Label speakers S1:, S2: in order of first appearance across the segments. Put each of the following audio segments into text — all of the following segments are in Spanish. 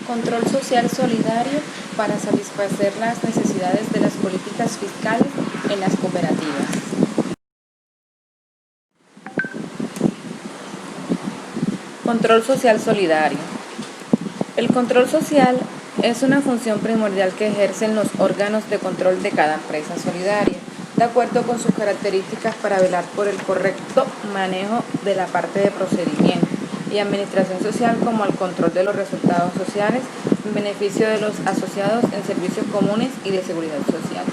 S1: Control social solidario para satisfacer las necesidades de las políticas fiscales en las cooperativas. Control social solidario. El control social es una función primordial que ejercen los órganos de control de cada empresa solidaria, de acuerdo con sus características para velar por el correcto manejo de la parte de procedimiento y administración social, como el control de los resultados sociales en beneficio de los asociados en servicios comunes y de seguridad social.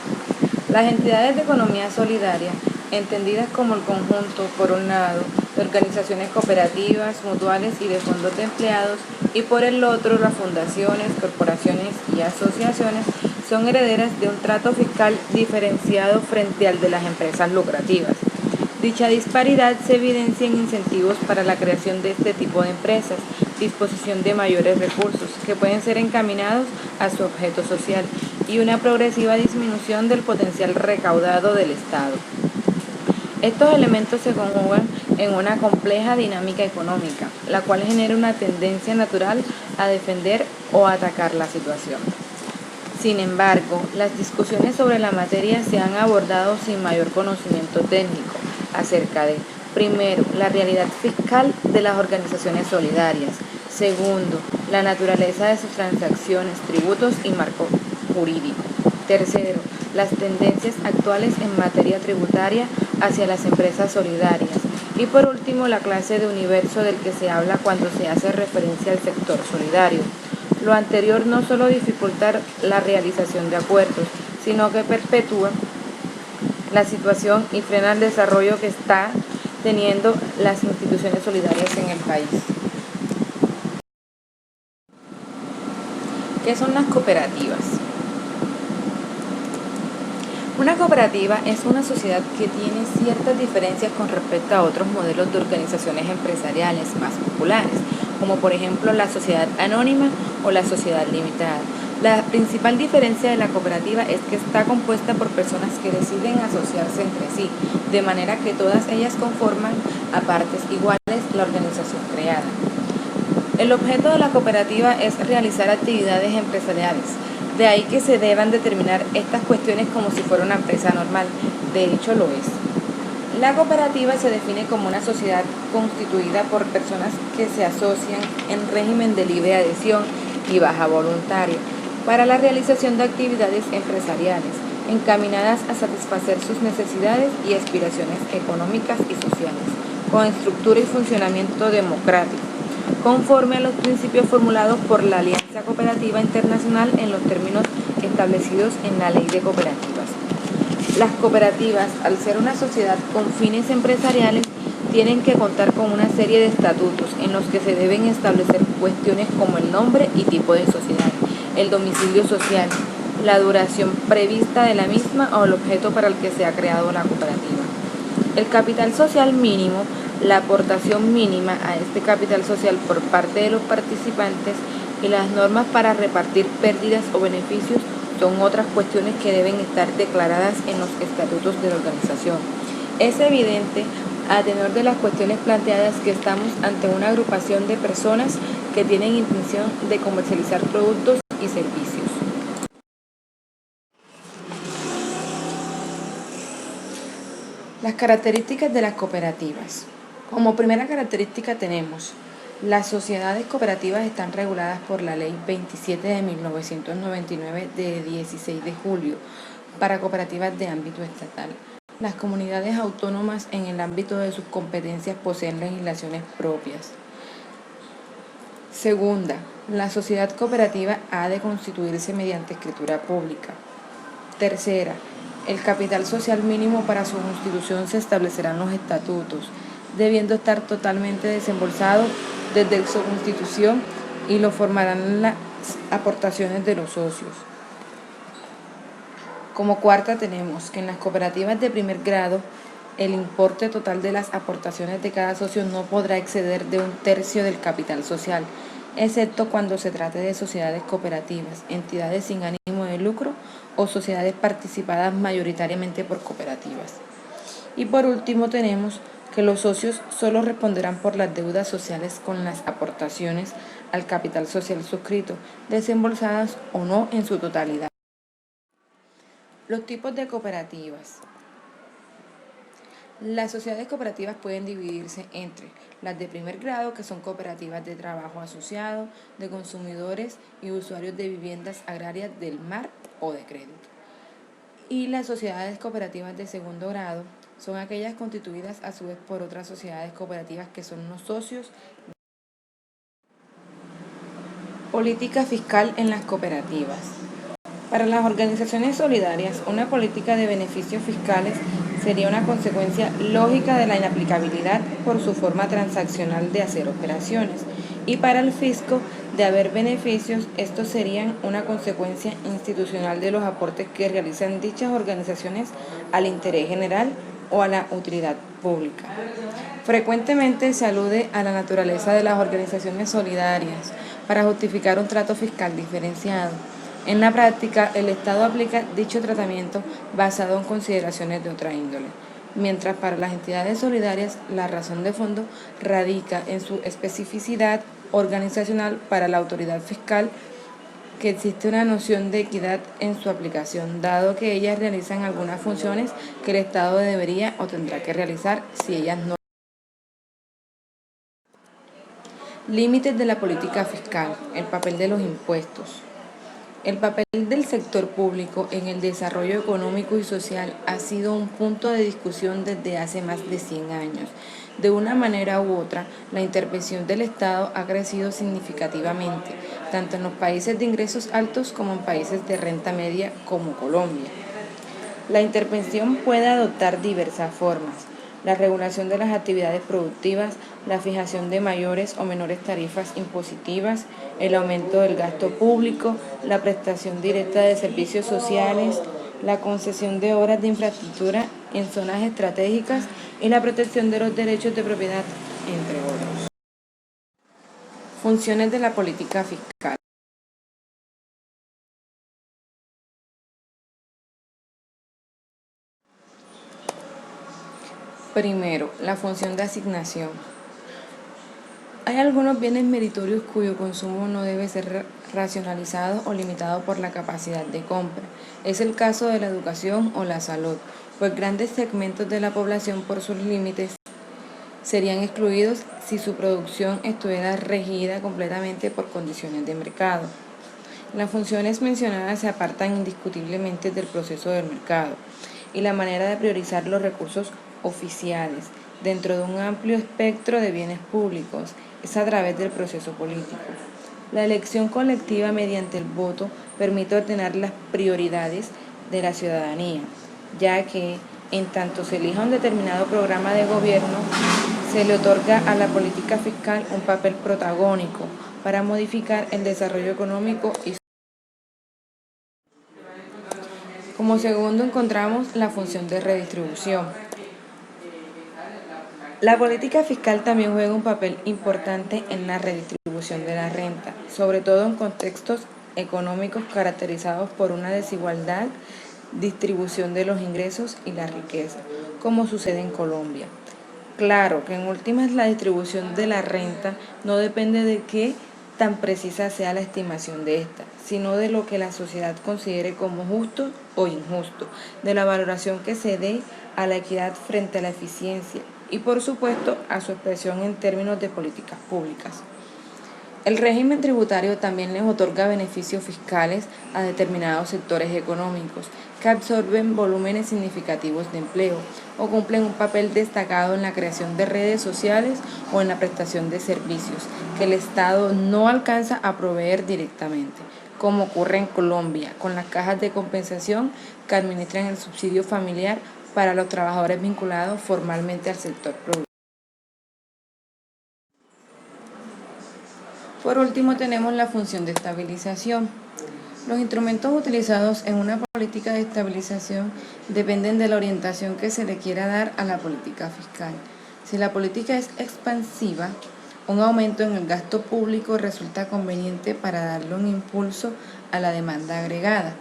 S1: Las entidades de economía solidaria, entendidas como el conjunto, por un lado, de organizaciones cooperativas, mutuales y de fondos de empleados, y por el otro, las fundaciones, corporaciones y asociaciones, son herederas de un trato fiscal diferenciado frente al de las empresas lucrativas. Dicha disparidad se evidencia en incentivos para la creación de este tipo de empresas, disposición de mayores recursos que pueden ser encaminados a su objeto social y una progresiva disminución del potencial recaudado del Estado. Estos elementos se conjugan en una compleja dinámica económica, la cual genera una tendencia natural a defender o atacar la situación. Sin embargo, las discusiones sobre la materia se han abordado sin mayor conocimiento técnico acerca de, primero, la realidad fiscal de las organizaciones solidarias, segundo, la naturaleza de sus transacciones, tributos y marco jurídico, tercero, las tendencias actuales en materia tributaria hacia las empresas solidarias y por último la clase de universo del que se habla cuando se hace referencia al sector solidario. Lo anterior no solo dificulta la realización de acuerdos, sino que perpetúa la situación y frena el desarrollo que están teniendo las instituciones solidarias en el país. ¿Qué son las cooperativas? Una cooperativa es una sociedad que tiene ciertas diferencias con respecto a otros modelos de organizaciones empresariales más populares, como por ejemplo la sociedad anónima o la sociedad limitada. La principal diferencia de la cooperativa es que está compuesta por personas que deciden asociarse entre sí, de manera que todas ellas conforman a partes iguales la organización creada. El objeto de la cooperativa es realizar actividades empresariales. De ahí que se deban determinar estas cuestiones como si fuera una empresa normal. De hecho, lo es. La cooperativa se define como una sociedad constituida por personas que se asocian en régimen de libre adhesión y baja voluntaria para la realización de actividades empresariales encaminadas a satisfacer sus necesidades y aspiraciones económicas y sociales, con estructura y funcionamiento democrático, conforme a los principios formulados por la Alianza Cooperativa Internacional en los términos establecidos en la Ley de Cooperativas. Las cooperativas, al ser una sociedad con fines empresariales, tienen que contar con una serie de estatutos en los que se deben establecer cuestiones como el nombre y tipo de sociedad, el domicilio social, la duración prevista de la misma o el objeto para el que se ha creado la cooperativa. El capital social mínimo, la aportación mínima a este capital social por parte de los participantes y las normas para repartir pérdidas o beneficios son otras cuestiones que deben estar declaradas en los estatutos de la organización. Es evidente, a tenor de las cuestiones planteadas, que estamos ante una agrupación de personas que tienen intención de comercializar productos y servicios. Las características de las cooperativas. Como primera característica tenemos: las sociedades cooperativas están reguladas por la Ley 27 de 1999 de 16 de julio para cooperativas de ámbito estatal. Las comunidades autónomas en el ámbito de sus competencias poseen legislaciones propias. Segunda, la sociedad cooperativa ha de constituirse mediante escritura pública. Tercera, el capital social mínimo para su constitución se establecerá en los estatutos, debiendo estar totalmente desembolsado desde su constitución y lo formarán las aportaciones de los socios. Como cuarta tenemos que en las cooperativas de primer grado el importe total de las aportaciones de cada socio no podrá exceder de 1/3 del capital social, excepto cuando se trate de sociedades cooperativas, entidades sin ánimo de lucro o sociedades participadas mayoritariamente por cooperativas. Y por último tenemos que los socios solo responderán por las deudas sociales con las aportaciones al capital social suscrito, desembolsadas o no en su totalidad. Los tipos de cooperativas. Las sociedades cooperativas pueden dividirse entre las de primer grado, que son cooperativas de trabajo asociado, de consumidores y usuarios de viviendas agrarias del mar o de crédito. Y las sociedades cooperativas de segundo grado son aquellas constituidas a su vez por otras sociedades cooperativas que son los socios. Política fiscal en las cooperativas. Para las organizaciones solidarias, una política de beneficios fiscales sería una consecuencia lógica de la inaplicabilidad por su forma transaccional de hacer operaciones. Y para el fisco, de haber beneficios, estos serían una consecuencia institucional de los aportes que realizan dichas organizaciones al interés general o a la utilidad pública. Frecuentemente se alude a la naturaleza de las organizaciones solidarias para justificar un trato fiscal diferenciado. En la práctica, el Estado aplica dicho tratamiento basado en consideraciones de otra índole, mientras para las entidades solidarias la razón de fondo radica en su especificidad organizacional. Para la autoridad fiscal, que existe una noción de equidad en su aplicación, dado que ellas realizan algunas funciones que el Estado debería o tendrá que realizar si ellas no. Límites de la política fiscal. El papel de los impuestos. El papel del sector público en el desarrollo económico y social ha sido un punto de discusión desde hace más de 100 años. De una manera u otra, la intervención del Estado ha crecido significativamente, tanto en los países de ingresos altos como en países de renta media como Colombia. La intervención puede adoptar diversas formas: la regulación de las actividades productivas, la fijación de mayores o menores tarifas impositivas, el aumento del gasto público, la prestación directa de servicios sociales, la concesión de obras de infraestructura en zonas estratégicas y la protección de los derechos de propiedad, entre otros. Funciones de la política fiscal. Primero, la función de asignación. Hay algunos bienes meritorios cuyo consumo no debe ser racionalizado o limitado por la capacidad de compra. Es el caso de la educación o la salud, pues grandes segmentos de la población por sus límites serían excluidos si su producción estuviera regida completamente por condiciones de mercado. Las funciones mencionadas se apartan indiscutiblemente del proceso del mercado y la manera de priorizar los recursos oficiales dentro de un amplio espectro de bienes públicos es a través del proceso político. La elección colectiva mediante el voto permite ordenar las prioridades de la ciudadanía, ya que en tanto se elija un determinado programa de gobierno, se le otorga a la política fiscal un papel protagónico para modificar el desarrollo económico y social. Como segundo encontramos la función de redistribución. La política fiscal también juega un papel importante en la redistribución de la renta, sobre todo en contextos económicos caracterizados por una desigualdad distribución de los ingresos y la riqueza, como sucede en Colombia. Claro que en últimas la distribución de la renta no depende de qué tan precisa sea la estimación de esta, sino de lo que la sociedad considere como justo o injusto, de la valoración que se dé a la equidad frente a la eficiencia y por supuesto a su expresión en términos de políticas públicas. El régimen tributario también les otorga beneficios fiscales a determinados sectores económicos que absorben volúmenes significativos de empleo o cumplen un papel destacado en la creación de redes sociales o en la prestación de servicios que el Estado no alcanza a proveer directamente, como ocurre en Colombia con las cajas de compensación que administran el subsidio familiar para los trabajadores vinculados formalmente al sector productivo. Por último, tenemos la función de estabilización. Los instrumentos utilizados en una política de estabilización dependen de la orientación que se le quiera dar a la política fiscal. Si la política es expansiva, un aumento en el gasto público resulta conveniente para darle un impulso a la demanda agregada.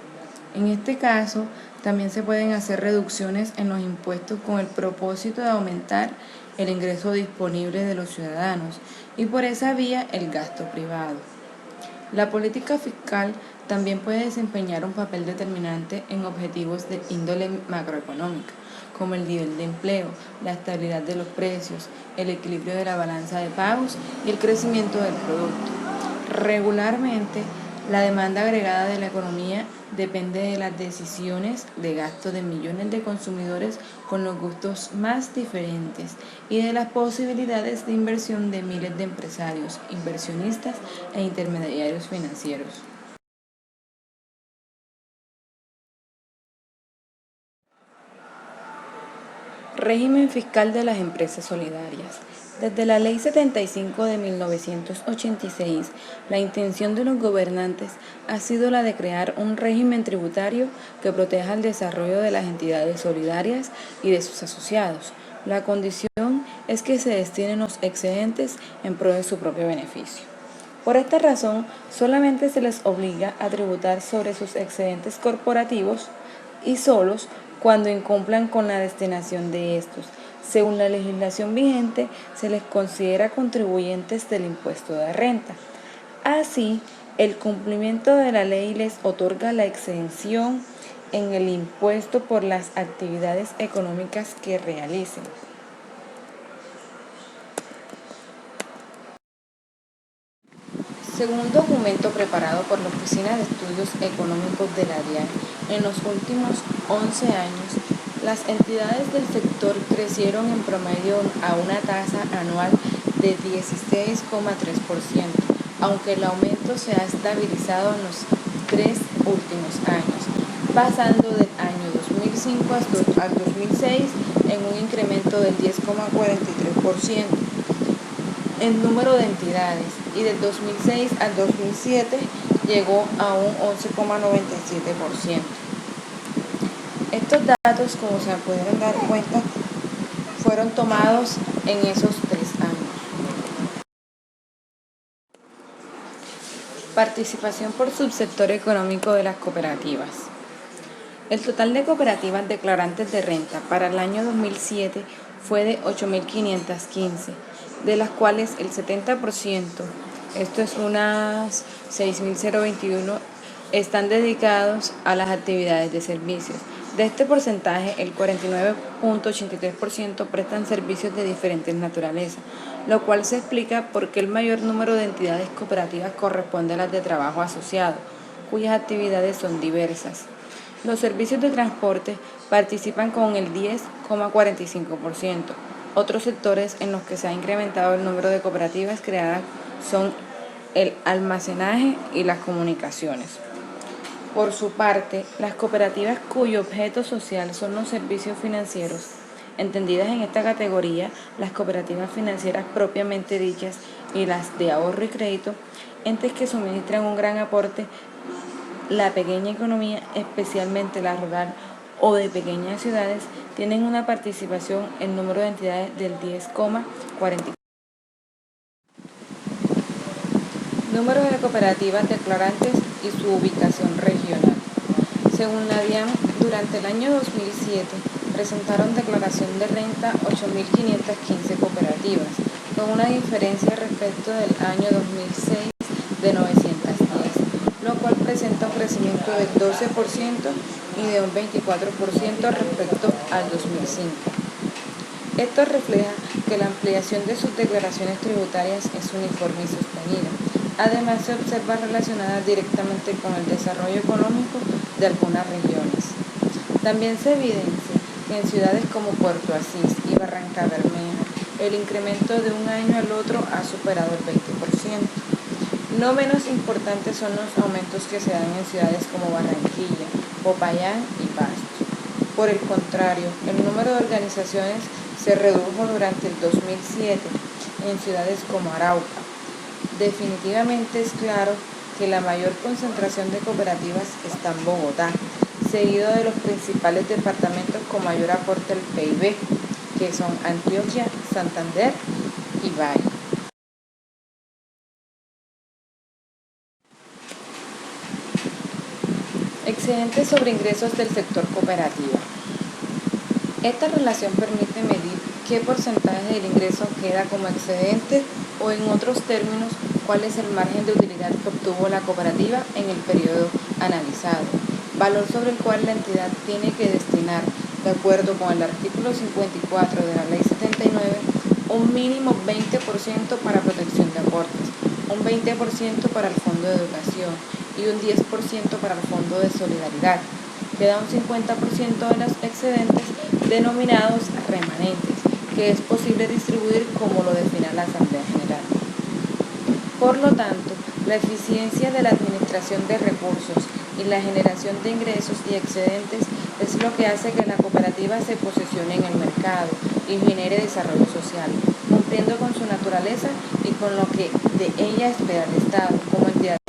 S1: En este caso, también se pueden hacer reducciones en los impuestos con el propósito de aumentar el ingreso disponible de los ciudadanos y por esa vía el gasto privado. La política fiscal también puede desempeñar un papel determinante en objetivos de índole macroeconómica, como el nivel de empleo, la estabilidad de los precios, el equilibrio de la balanza de pagos y el crecimiento del producto. Regularmente, la demanda agregada de la economía depende de las decisiones de gasto de millones de consumidores con los gustos más diferentes y de las posibilidades de inversión de miles de empresarios, inversionistas e intermediarios financieros. Régimen fiscal de las empresas solidarias. Desde la Ley 75 de 1986, la intención de los gobernantes ha sido la de crear un régimen tributario que proteja el desarrollo de las entidades solidarias y de sus asociados. La condición es que se destinen los excedentes en pro de su propio beneficio. Por esta razón, solamente se les obliga a tributar sobre sus excedentes corporativos y solos cuando incumplan con la destinación de estos. Según la legislación vigente, se les considera contribuyentes del impuesto de renta. Así, el cumplimiento de la ley les otorga la exención en el impuesto por las actividades económicas que realicen. Según un documento preparado por la Oficina de Estudios Económicos de la DIAN, en los últimos 11 años, las entidades del sector crecieron en promedio a una tasa anual de 16,3%, aunque el aumento se ha estabilizado en los 3 últimos años, pasando del año 2005 al 2006 en un incremento del 10,43% en número de entidades, y del 2006 al 2007 llegó a un 11,97%. Estos datos, como se pudieron dar cuenta, fueron tomados en esos 3 años. Participación por subsector económico de las cooperativas. El total de cooperativas declarantes de renta para el año 2007 fue de 8.515, de las cuales el 70%, esto es unas 6.021, están dedicados a las actividades de servicios. De este porcentaje, el 49,83% prestan servicios de diferentes naturaleza, lo cual se explica porque el mayor número de entidades cooperativas corresponde a las de trabajo asociado, cuyas actividades son diversas. Los servicios de transporte participan con el 10,45%. Otros sectores en los que se ha incrementado el número de cooperativas creadas son el almacenaje y las comunicaciones. Por su parte, las cooperativas cuyo objeto social son los servicios financieros, entendidas en esta categoría, las cooperativas financieras propiamente dichas y las de ahorro y crédito, entes que suministran un gran aporte la pequeña economía, especialmente la rural o de pequeñas ciudades, tienen una participación en número de entidades del 10,44%. Número de cooperativas declarantes y su ubicación regional. Según la DIAN, durante el año 2007 presentaron declaración de renta 8.515 cooperativas, con una diferencia respecto del año 2006 de 910, lo cual presenta un crecimiento del 12% y de un 24% respecto al 2005. Esto refleja que la ampliación de sus declaraciones tributarias es uniforme y sostenida. Además, se observa relacionada directamente con el desarrollo económico de algunas regiones. También se evidencia que en ciudades como Puerto Asís y Barranca Bermeja, el incremento de un año al otro ha superado el 20%. No menos importantes son los aumentos que se dan en ciudades como Barranquilla, Popayán y Pasto. Por el contrario, el número de organizaciones se redujo durante el 2007 en ciudades como Arauca. Definitivamente es claro que la mayor concentración de cooperativas está en Bogotá, seguido de los principales departamentos con mayor aporte al PIB, que son Antioquia, Santander y Valle. Excedentes sobre ingresos del sector cooperativo. Esta relación permite medir qué porcentaje del ingreso queda como excedente o en otros términos, cuál es el margen de utilidad que obtuvo la cooperativa en el periodo analizado, valor sobre el cual la entidad tiene que destinar, de acuerdo con el artículo 54 de la Ley 79, un mínimo 20% para protección de aportes, un 20% para el Fondo de Educación y un 10% para el Fondo de Solidaridad. Queda un 50% de los excedentes denominados remanentes, que es posible distribuir como lo define la Asamblea General. Por lo tanto, la eficiencia de la administración de recursos y la generación de ingresos y excedentes es lo que hace que la cooperativa se posicione en el mercado y genere desarrollo social, cumpliendo con su naturaleza y con lo que de ella espera el Estado como entidad